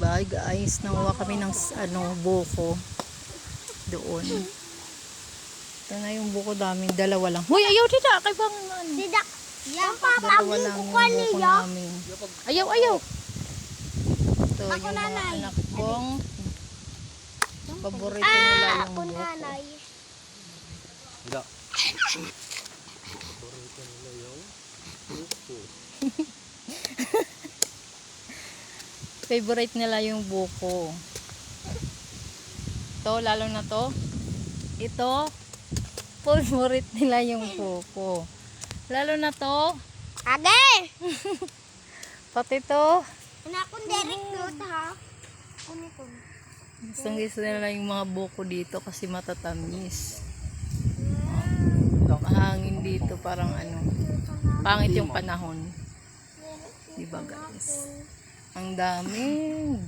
diba guys, nanguha kami ng buko doon. Ito na yung buko namin, dalawa lang. Hoy, ayaw dida, kay bang Dida. Yan dalawa lang yung buko namin. Ayaw. Ito yung mga anak kong paborito nila yung buko. Hindi. Favorite nila yung buko. Ito, lalo na to. Ito, favorite nila yung buko. Lalo na to. Ade! Pati to. Anakong direct note ha. Kunitong. Gustong-gusto nila yung mga buko dito kasi matatamis. Mahangin dito, parang pangit yung panahon. Diba guys? Ang daming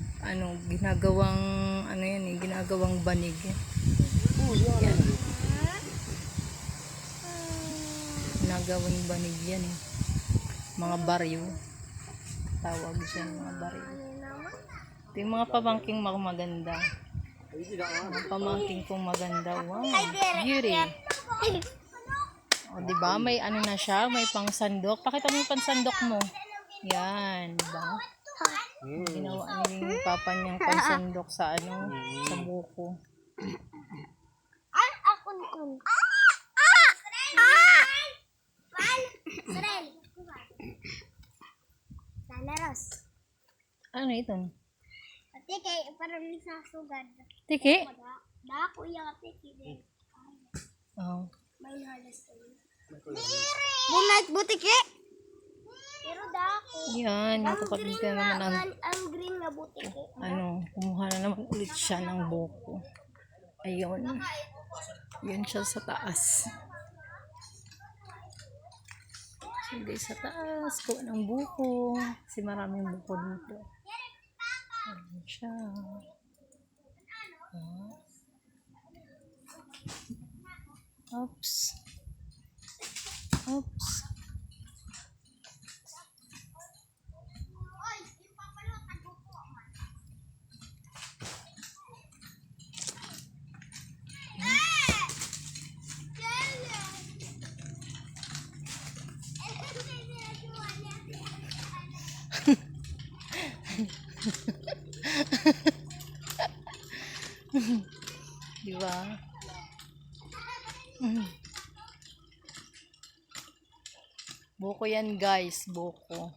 ginagawang ginagawang banig. Yan. Ginagawang banig yan eh. Mga baryo. Tawag siya mga baryo. Ito yung mga pamangking maganda. Mga pamangking kong maganda. Wow, beauty. O, diba? May na siya, may pangsandok. Pakita mo yung pangsandok mo. Yan, diba? Ginawa niya yung papa niyang pangsandok sa sa buko. Ay, akun. Sarel. Lalaros. Ano ito? Ate kay parang nasasugad. Tiki? Dako yung ate kay. Oh. May halas ko. Bunat butike. Pero dako. Yan, yung kapatid ka naman Ang green na butike. kumuha na naman ulit siya ng buko. Ayun. Yun siya sa taas. Sige, sa taas po ng buko. Kasi maraming buko dito. Ayun siya. Oops. Diba? Buko yan guys, buko.